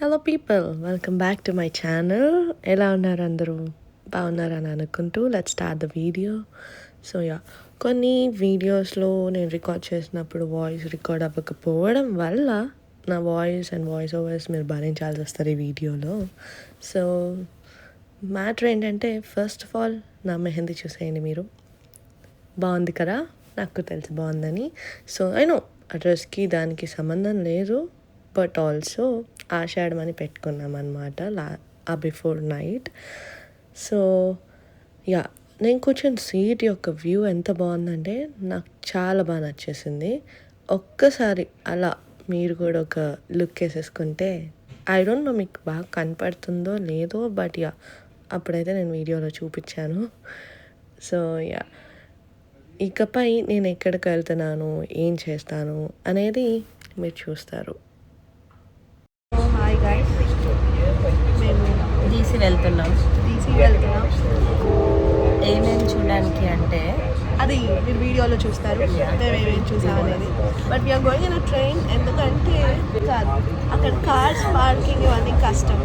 Hello people, welcome back to my channel. ఎలా ఉన్నారు అందరూ? బాగున్నారని అనుకుంటూ let's start the video. So కొన్ని వీడియోస్లో నేను రికార్డ్ చేసినప్పుడు వాయిస్ రికార్డ్ అవ్వకపోవడం వల్ల నా వాయిస్ అండ్ వాయిస్ ఓవర్స్ మీరు భరించాల్సి వస్తారు ఈ వీడియోలో. సో మ్యాటర్ ఏంటంటే, ఫస్ట్ ఆఫ్ ఆల్ నా మెహందీ చూసేయండి మీరు. బాగుంది కదా, నాకు తెలిసి బాగుందని. సో నో ఆ డ్రెస్కి దానికి సంబంధం లేదు, బట్ ఆల్సో ఆషాఢం అని పెట్టుకున్నాం అనమాట ఆ బిఫోర్ నైట్. సో నేను కూర్చొని సీట్ యొక్క వ్యూ ఎంత బాగుందంటే నాకు చాలా బాగా నచ్చేసింది. ఒక్కసారి అలా మీరు కూడా ఒక లుక్ వేసేసుకుంటే, ఐ డోంట్ నో మీకు బాగా కనపడుతుందో లేదో, బట్ అప్పుడైతే నేను వీడియోలో చూపించాను. సో ఇకపై నేను ఎక్కడికి వెళ్తున్నాను, ఏం చేస్తాను అనేది మీరు చూస్తారు. హాయ్ గైస్, మేము డీసీ వెళ్తున్నాం. ఏమేమి చూడడానికి అంటే అది మీరు వీడియోలో చూస్తారు మేము ఏమేమి చూసాం అనేది. But we're going in a train, ఎందుకంటే కాదు అక్కడ కార్స్ పార్కింగ్ ఇవన్నీ కష్టం.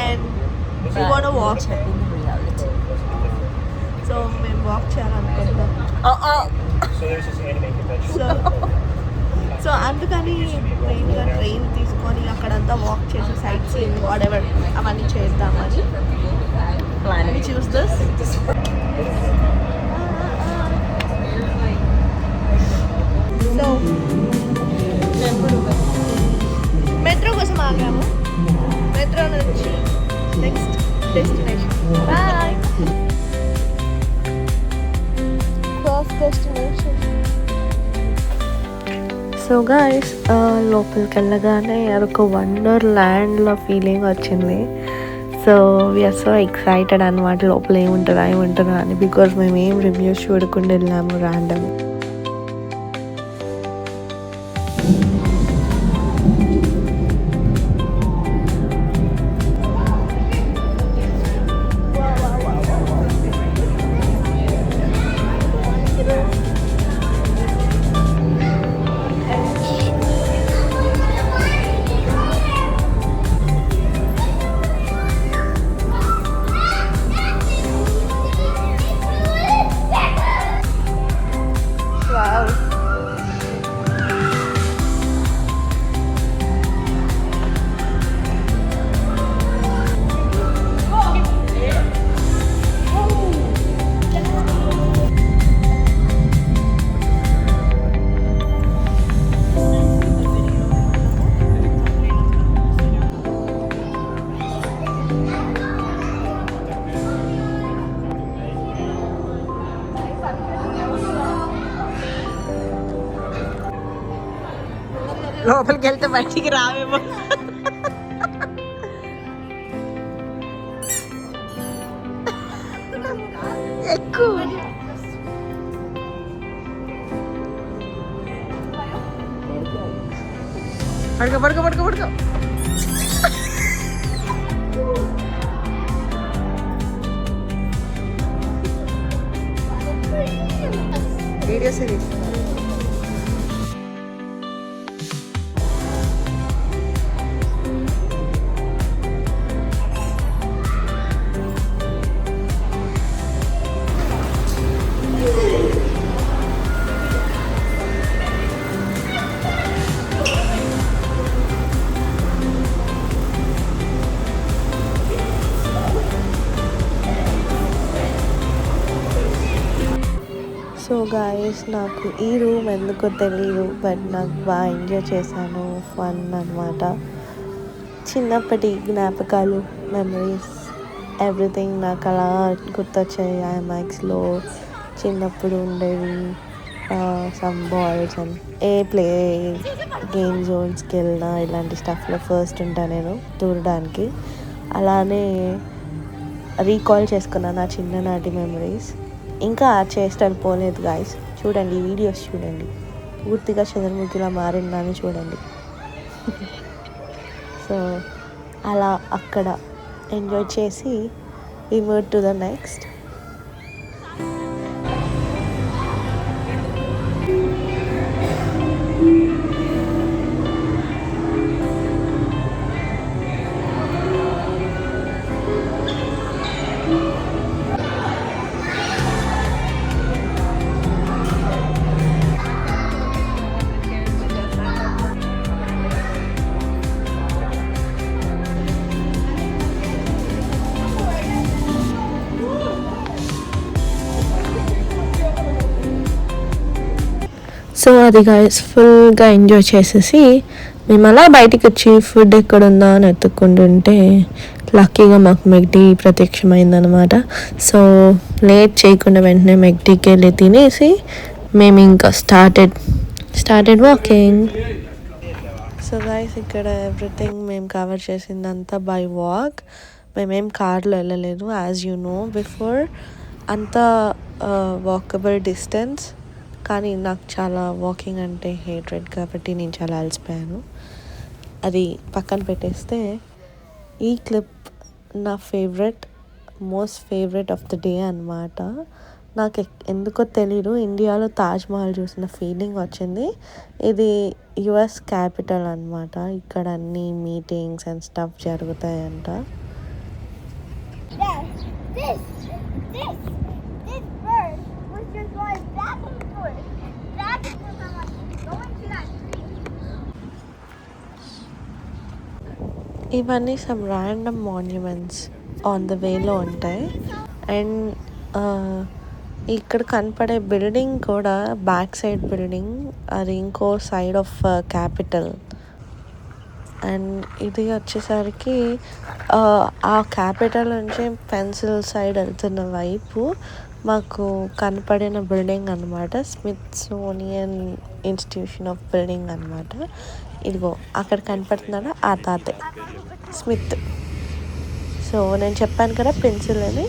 And we want to walk. So మేము వాక్ చేయాలనుకుంటున్నాం. సో అందుకని ట్రైన్ తీసుకొని అక్కడంతా వాక్ చేసి సైట్ సీయింగ్ వాటెవర్ అవన్నీ చేద్దామని plan. We choose this. So metro కోసం ఆగాము. మెట్రో నుంచి next destination. Bye. First destination. So guys, లోపలికి వెళ్ళగానే అదొక వండర్ ల్యాండ్లో ఫీలింగ్ వచ్చింది. సో వీఆర్ సో ఎక్సైటెడ్ అనమాట, లోపల ఏముంటుందా అని. బికాజ్ మేము ఏం రివ్యూస్ చూడకుండా వెళ్ళాము ర్యాండమ్. లోపలికి వెళ్తే బయటికి రావేమో. ఎక్కువ పడుకో పడుకో పడుకో పడుకో. Video series. సో గాయస్, నాకు ఈ రూమ్ ఎందుకో తెలియదు, బట్ నాకు బాగా ఎంజాయ్ చేశాను. ఫన్ అనమాట. చిన్నప్పటి జ్ఞాపకాలు, మెమరీస్, ఎవ్రీథింగ్ నాకు అలా గుర్తొచ్చాయి. ఐమాక్స్లో చిన్నప్పుడు ఉండేవి some balls and play game జోన్స్కి వెళ్ళినా ఇలాంటి స్టఫ్లో ఫస్ట్ ఉంటాను నేను చూడడానికి. అలానే రీకాల్ చేసుకున్నాను నా చిన్ననాటి మెమరీస్. ఇంకా ఆ చేష్టలు పోలేదు గాయస్. చూడండి, వీడియోస్ చూడండి, పూర్తిగా చంద్రముఖిలా మారిందని చూడండి. సో అలా అక్కడ ఎంజాయ్ చేసి we move to the next. So అది గైస్ ఫుల్గా ఎంజాయ్ చేసేసి మేము అలా బయటికి వచ్చి ఫుడ్ ఎక్కడుందా అని ఎత్తుక్కుంటుంటే లక్కీగా మాకు మెగ్డీ ప్రత్యక్షమైందనమాట. సో లేట్ చేయకుండా వెంటనే మెగ్డీకి వెళ్ళి తినేసి మేము ఇంకా స్టార్టెడ్ వాకింగ్. సో గైస్ ఇక్కడ ఎవ్రీథింగ్ మేము కవర్ చేసిందంతా బై వాక్. మేమేం కార్లో వెళ్ళలేదు, యాజ్ యూ నో బిఫోర్. అంతా వాకబుల్ డిస్టెన్స్. కానీ నాకు చాలా వాకింగ్ అంటే హేట్రెడ్ కాబట్టి నేను చాలా అలసిపోయాను. అది పక్కన పెట్టేస్తే ఈ క్లిప్ నా most favourite of the day అన్నమాట. నాకు ఎందుకో తెలీదు, ఇండియాలో తాజ్మహల్ చూసిన ఫీలింగ్ వచ్చింది. ఇది యుఎస్ క్యాపిటల్ అన్నమాట. ఇక్కడ అన్ని మీటింగ్స్ అండ్ స్టఫ్ జరుగుతాయంట. ఇవన్నీ some random monuments on the వేలో ఉంటాయి. అండ్ ఇక్కడ కనపడే బిల్డింగ్ కూడా బ్యాక్ సైడ్ బిల్డింగ్, అది ఇంకో సైడ్ ఆఫ్ క్యాపిటల్. అండ్ ఇది వచ్చేసరికి ఆ క్యాపిటల్ నుంచి పెన్సిల్ సైడ్ వెళ్తున్న వైపు మాకు కనపడిన బిల్డింగ్ అనమాట, స్మిత్సోనియన్ ఇన్స్టిట్యూషన్ ఆఫ్ బిల్డింగ్ అనమాట. ఇదిగో అక్కడ కనపడుతున్నాడు ఆ తాతే స్మిత్. సో నేను చెప్పాను కదా పెన్సిల్ అని,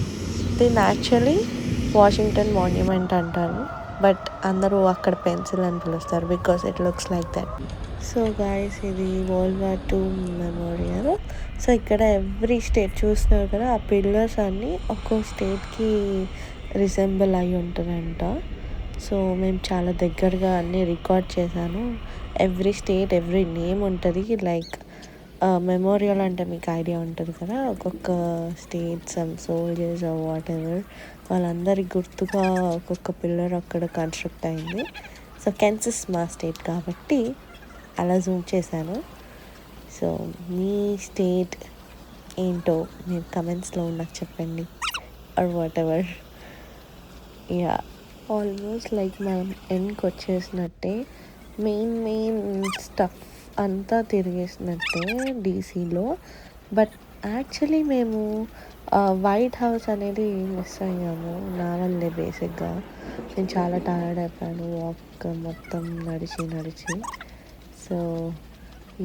దీన్ని యాక్చువల్లీ వాషింగ్టన్ మాన్యుమెంట్ అంటారు, బట్ అందరూ అక్కడ పెన్సిల్ అని పిలుస్తారు because it looks like that. So guys ఇది వరల్డ్ వార్ II మెమోరియల్. సో ఇక్కడ ఎవ్రీ స్టేట్ చూస్తున్నారు కదా, ఆ పిల్లర్స్ అన్నీ ఒక్కో స్టేట్కి రిసెంబుల్ అయి ఉంటుందంట. సో మేము చాలా దగ్గరగా అన్నీ రికార్డ్ చేశాను. ఎవ్రీ స్టేట్ ఎవ్రీ నేమ్ ఉంటుంది. లైక్ మెమోరియల్ అంటే మీకు ఐడియా ఉంటుంది కదా, ఒక్కొక్క state some soldiers or whatever వాళ్ళందరికి గుర్తుగా ఒక్కొక్క పిల్లర్ అక్కడ కన్స్ట్రక్ట్ అయింది. సో కెన్సస్ మా స్టేట్ కాబట్టి అలా జూమ్ చేశాను. సో మీ స్టేట్ ఏంటో మీరు కమెంట్స్లో నాకు చెప్పండి or whatever. Yeah almost like మనం ఎండ్కి వచ్చేసినట్టే, మెయిన్ స్టఫ్ అంతా తిరిగేసినట్టే డీసీలో. బట్ యాక్చువల్లీ మేము వైట్ హౌస్ అనేది మిస్ అయ్యాము నా వల్లే. బేసిక్గా నేను చాలా టైర్డ్ అయిపోయాను వాక్ మొత్తం నడిచి. సో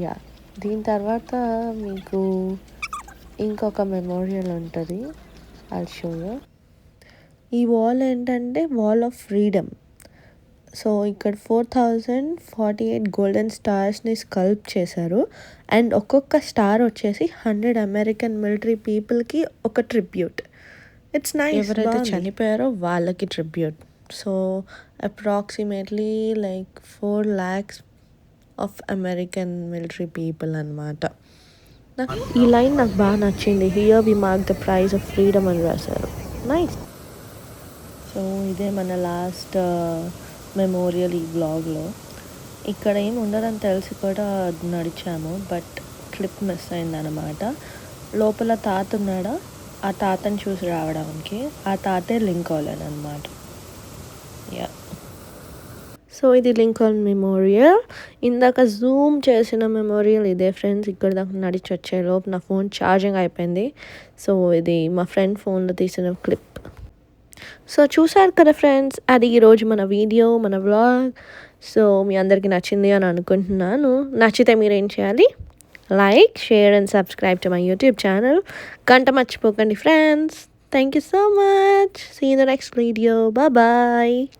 యా దీని తర్వాత మీకు ఇంకొక మెమోరియల్ ఉంటుంది, ఐల్ షో యూ. ఈ వాల్ ఏంటంటే వాల్ ఆఫ్ ఫ్రీడమ్. సో ఇక్కడ 4048 గోల్డెన్ స్టార్స్ని స్కల్ప్ చేశారు. అండ్ ఒక్కొక్క స్టార్ వచ్చేసి 100 అమెరికన్ మిలిటరీ పీపుల్కి ఒక ట్రిబ్యూట్. It's nice. ఎవరైతే చనిపోయారో వాళ్ళకి tribute. So approximately like 4 lakhs of American military people అన్నమాట. నాకు ఈ లైన్ నాకు బాగా నచ్చింది, here we mark the price of freedom అని రాశారు. నైస్. సో ఇదే మన లాస్ట్ మెమోరియల్ ఈ బ్లాగ్లో. ఇక్కడ ఏమి ఉండదని తెలిసి కూడా నడిచాము, బట్ క్లిప్ మిస్ అయిందనమాట. లోపల తాత ఉన్నాడా, ఆ తాతని చూసి రావడానికి. ఆ తాతే లింకన్ అనమాట. యా సో ఇది లింకన్ మెమోరియల్. ఇందాక జూమ్ చేసిన మెమోరియల్ ఇదే ఫ్రెండ్స్. ఇక్కడ దాకా నడిచి వచ్చే లోపు నా ఫోన్ ఛార్జింగ్ అయిపోయింది. సో ఇది మా ఫ్రెండ్ ఫోన్లో తీసిన క్లిప్. సో చూసారు కదా ఫ్రెండ్స్, అది ఈరోజు మన వీడియో, మన వ్లాగ్. సో మీ అందరికీ నచ్చింది అని అనుకుంటున్నాను. నచ్చితే మీరు ఏం చేయాలి, like, share and subscribe to my YouTube channel. గంట మర్చిపోకండి friends. Thank you so much. See you in the next video. Bye.